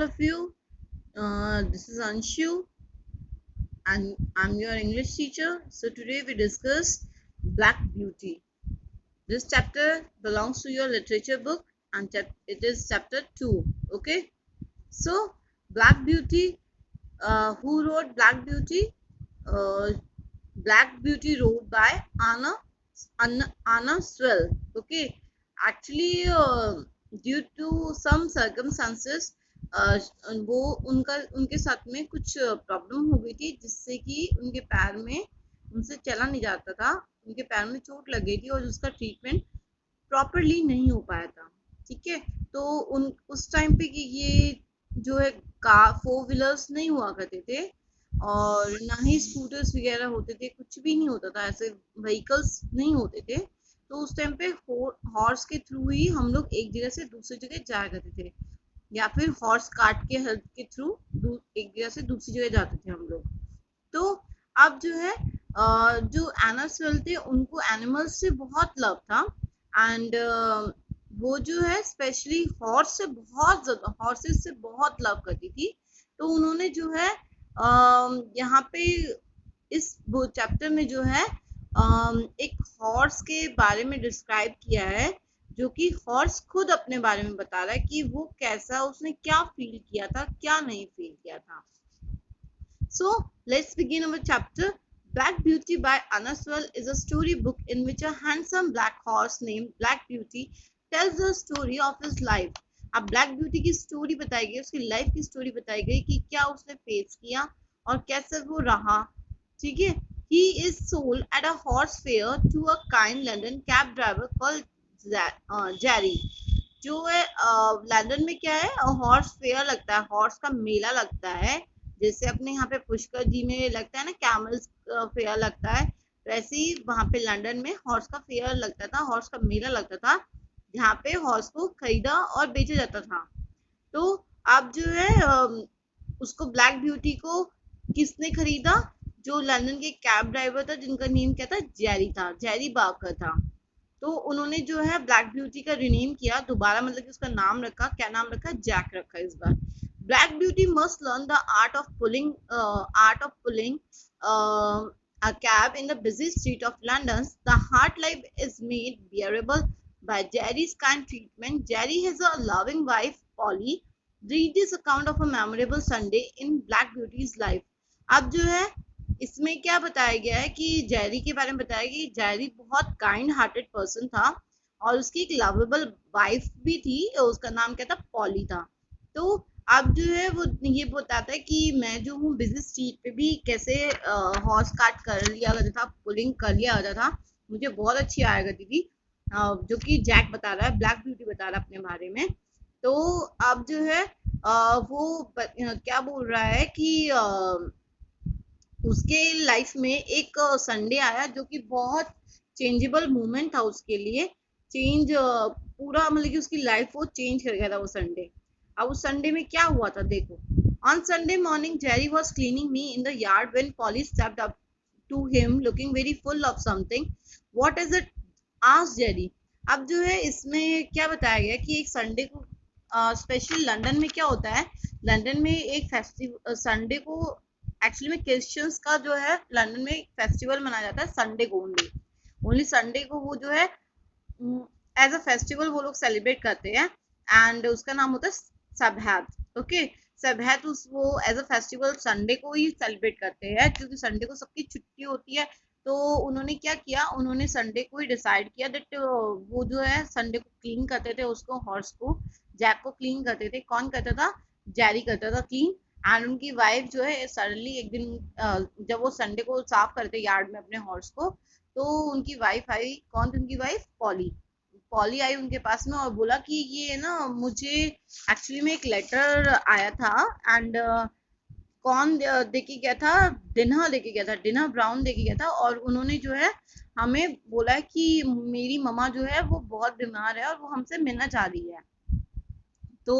all of you. This is Anshu and I'm your English teacher. So today we discuss Black Beauty. This chapter belongs to your literature book and it is chapter 2. Okay. So Black Beauty, who wrote Black Beauty? Uh, Black Beauty wrote by Anna Swell. Okay. Actually, due to some circumstances, वो उनके साथ में कुछ problem हो गई थी जिससे कि उनके पैर में उनसे चला नहीं जाता था, उनके पैर में चोट लग गई थी और उसका ट्रीटमेंट प्रॉपरली नहीं हो पाया था। ठीक है, तो उन उस टाइम पे कि ये जो है कार 4 व्हीलर्स नहीं हुआ करते थे और ना ही स्कूटर्स वगैरह होते थे, कुछ भी नहीं होता था, ऐसे व्हीकल्स नहीं होते थे। तो उस टाइम पे हॉर्स के थ्रू ही हम लोग एक जगह से दूसरी जगह जाया करते थे या फिर हॉर्स कार्ट के हेल्प के थ्रू एक जगह से दूसरी जगह जाते थे हम लोग। तो अब जो है जो एना स्वेल थे उनको एनिमल्स से बहुत लव था एंड वो जो है स्पेशली हॉर्स से बहुत ज्यादा हॉर्सेस से बहुत लव करती थी। तो उन्होंने जो है यहाँ पे इस वो चैप्टर में जो है एक हॉर्स के बारे में डिस्क्राइब किया है, जो कि हॉर्स खुद अपने बारे में बता रहा है कि वो कैसा, उसने क्या फील किया था, क्या नहीं फील किया था। So let's begin our chapter. Black Beauty by Anna Swell is a storybook in which a handsome black horse named Black Beauty tells the story of his life. अब ब्लैक ब्यूटी की story बताई गई, उसकी life की story बताई गई कि क्या उसने फेस किया और कैसे वो रहा। ठीक है, he is sold at a horse fair to a kind London cab driver called Jerry. जो है लंदन में क्या है, हॉर्स फेयर लगता है, हॉर्स का मेला लगता है, जैसे अपने यहाँ पे पुष्कर जी में लगता है ना, कैमल्स फेयर लगता है, वैसे ही वहां पे लंदन में हॉर्स का फेयर लगता था, हॉर्स का मेला लगता था, जहाँ पे हॉर्स को खरीदा और बेचा जाता था। तो अब जो है उसको ब्लैक ब्यूटी को किसने खरीदा? जो लंदन के कैब ड्राइवर था जिनका नेम क्या था, जेरी था, जेरी बाकर था। तो उन्होंने जो है ब्लैक ब्यूटी का रिनेम किया दोबारा, मतलब कि उसका नाम रखा, क्या नाम रखा, जैक रखा इस बार। Black Beauty must learn the art of pulling a cab in the busy street of London. The hard life is made bearable by Jerry's kind treatment. Jerry has a loving wife, Polly. Read this account of a memorable Sunday in Black Beauty's life. अब जो है इसमें क्या बताया गया है कि Jerry के बारे में बताया गया कि जेरी बहुत काइंड हार्टेड पर्सन था और उसकी एक लवेबल वाइफ भी थी, उसका नाम क्या था, पॉली था। तो अब जो है वो ये बताता है कि मैं जो हूँ बिजी स्ट्रीट पे भी कैसे हॉर्स कार्ट कर लिया करता था, पुलिंग कर लिया करता था, मुझे बहुत अच्छी आया करती थी, जो कि जैक बता रहा है, ब्लैक ब्यूटी बता रहा है अपने बारे में। तो अब जो है वो क्या बोल रहा है कि उसके लाइफ में एक संडे आया जो कि बहुत चेंजेबल मोमेंट था उसके लिए। चेंज पूरा, मतलब कि उसकी लाइफ वो चेंज कर गया था वो संडे। अब उस संडे में क्या हुआ था देखो। On Sunday morning Jerry was cleaning me in the yard when Polly stepped up to him looking very full of something. What is it? Asked Jerry. अब जो है इसमें क्या बताया गया कि एक संडे को स्पेशली लंदन में क्या होता है, लंदन में एक फेस्टिवल संडे को, एक्चुअली में क्रिश्चियंस का जो है लंदन में फेस्टिवल मनाया जाता है संडे को, ओनली संडे को वो जो है एज अ फेस्टिवल वो लोग सेलिब्रेट करते हैं एंड उसका नाम होता है सबहैत। ओके, सबहैत वो एज अ फेस्टिवल संडे को ही सेलिब्रेट करते हैं क्योंकि संडे को सबकी छुट्टी होती है। तो उन्होंने क्या किया, उन्होंने संडे को ही डिसाइड किया दैट वो जो है संडे को क्लीन करते थे, उसको हॉर्स को, जैक को क्लीन करते थे। कौन करता था? जेरी करता था क्लीन। एंड उनकी वाइफ जो है सडनली एक दिन जब वो संडे को साफ करते यार्ड में अपने हॉर्स को, तो उनकी वाइफ आई। कौन थी उनकी वाइफ? पॉली। पॉली आई उनके पास में और बोला कि ये ना मुझे एक्चुअली में एक लेटर आया था एंड कौन दे के गया था, डिनर दे के गया था, डिनर ब्राउन दे के गया था और उन्होंने जो है हमें बोला कि मेरी मम्मा जो है वो बहुत बीमार है और वो हमसे मिलना चाह रही है। तो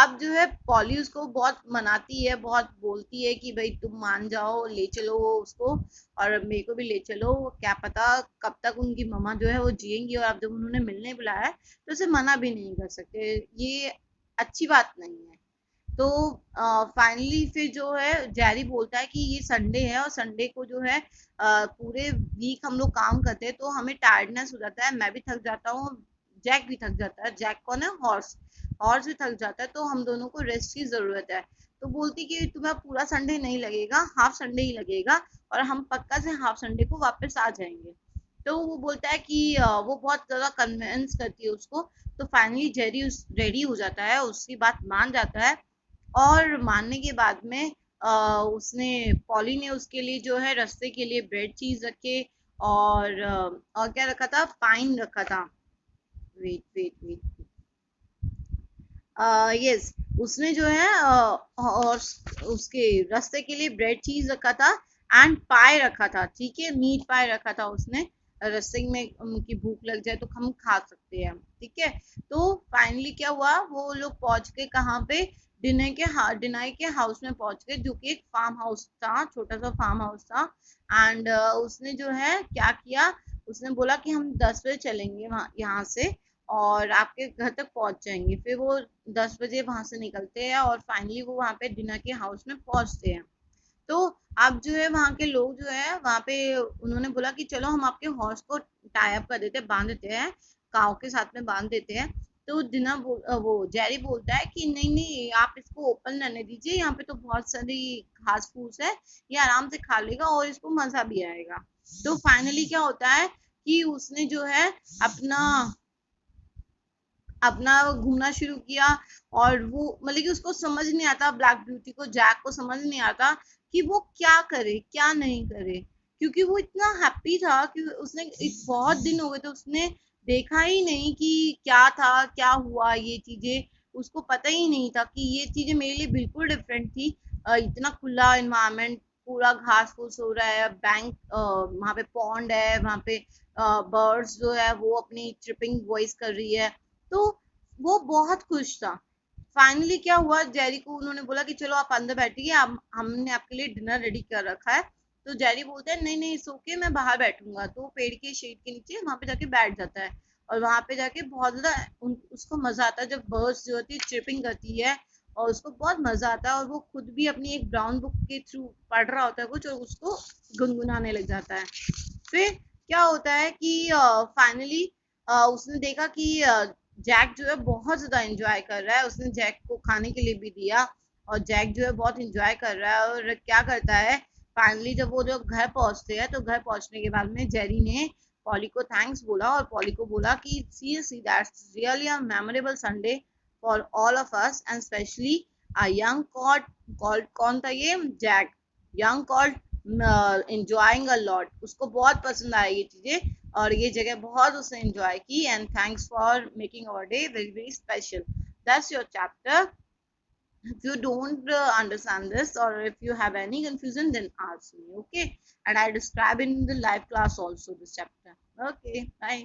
अब जो है पॉली उसको बहुत मनाती है, बहुत बोलती है कि भाई तुम मान जाओ, ले चलो उसको और मेरे को भी ले चलो, क्या पता कब तक उनकी मम्मा जो है वो जिएंगी और अब जब उन्होंने मिलने बुलाया है तो उसे मना भी नहीं कर सकते, ये अच्छी बात नहीं है। तो फाइनली फिर जो है जेरी बोलता है कि ये संडे है और संडे को जो है पूरे वीक हम लोग काम करते हैं तो हमें टायर्डनेस हो जाता है, मैं भी थक जाता हूँ, जैक भी थक जाता है। जैक कौन है? हॉर्स। हॉर्स भी थक जाता है तो हम दोनों को रेस्ट की जरूरत है। तो बोलती कि तुम्हें पूरा संडे नहीं लगेगा, हाफ संडे ही लगेगा और हम पक्का से हाफ संडे को वापस आ जाएंगे। तो वो बोलता है कि वो बहुत ज्यादा कन्विंस करती है उसको। तो फाइनली जेरी रेडी हो जाता है, उसकी बात मान जाता है और मानने के बाद में उसने पॉली ने उसके लिए जो है रास्ते के लिए ब्रेड चीज रखे और क्या रखा था? पाइन रखा था। वेट वेट वेट, यस, उसने जो है और उसके रास्ते के लिए ब्रेड चीज रखा था एंड पाए रखा था। ठीक है, मीट पाए रखा था उसने। रास्ते में उनकी भूख लग जाए तो हम खा सकते हैं। ठीक है, तो फाइनली क्या हुआ, वो लोग पहुंच गए कहाँ पे? डिनर के हाउस में पहुंच गए, जो कि एक फार्म हाउस था, छोटा सा फार्म हाउस था। एंड उसने जो है क्या किया, उसने बोला कि हम 10 बजे चलेंगे वहाँ यहाँ से और आपके घर तक पहुंच जाएंगे। फिर वो 10 बजे वहां से निकलते हैं और फाइनली वो वहां पे डिनर के हाउस में पहुंचते हैं। तो अब जो है वहां के लोग जो है वहां पे उन्होंने बोला कि चलो हम आपके हॉर्स को टाई अप कर देते हैं, बांध देते हैं, काव के साथ में बांध देते हैं। तो वो जेरी बोलता है कि नहीं नहीं, आप इसको ओपन रहने दीजिए, यहाँ पे तो बहुत सारी घास फूस है, ये आराम से खा लेगा और इसको मजा भी आएगा। तो फाइनली क्या होता है कि उसने जो है अपना अपना घूमना शुरू किया और वो मतलब कि उसको समझ नहीं आता, ब्लैक ब्यूटी को, जैक को समझ नहीं आता कि वो क्या करे क्या नहीं करे, क्योंकि वो इतना हैप्पी था कि उसने बहुत दिन हो गए थे उसने देखा ही नहीं कि क्या था क्या हुआ, ये चीजें उसको पता ही नहीं था कि ये चीजें मेरे लिए बिल्कुल डिफरेंट थी। इतना खुला इन्वायरमेंट, पूरा घास फूस हो रहा है, बैंक वहां पे पॉन्ड है, वहां पे बर्ड्स जो है वो अपनी ट्रिपिंग वॉइस कर रही है। तो वो बहुत खुश था। फाइनली क्या हुआ, जेरी को उन्होंने बोला कि चलो आप अंदर बैठिए, हमने आपके लिए डिनर रेडी कर रखा है। तो जेरी बोलता है नहीं नहीं सो के मैं बाहर बैठूंगा। तो वो पेड़ के शेड के नीचे वहां पे जाके बैठ जाता है और वहां पे जाके बहुत ज्यादा उसको मजा आता है जब बर्ड्स जो होती है ट्रिपिंग करती है और उसको बहुत मजा आता है और वो खुद भी अपनी एक ब्राउन बुक के थ्रू पढ़ रहा होता है कुछ और उसको गुनगुनाने लग जाता है। फिर क्या होता है कि फाइनली उसने देखा कि जैक जो है बहुत ज्यादा एंजॉय कर रहा है, उसने जैक को खाने के लिए भी दिया और जैक जो है बहुत एंजॉय कर रहा है। और क्या करता है, फाइनली जब वो लोग घर पहुंचते हैं तो घर पहुंचने के बाद में जेरी ने पॉली को थैंक्स बोला और पॉली को बोला कि seriously that's really a memorable Sunday for all of us and specially a young called कौन था ये? Jack. Young called enjoying a lot, उसको बहुत पसंद आई ये चीजें और ये जगह बहुत उसने enjoy की। And thanks for making our day very very special. That's your chapter. If you don't understand this or if you have any confusion, then ask me, okay? And I describe in the live class also this chapter. Okay, bye.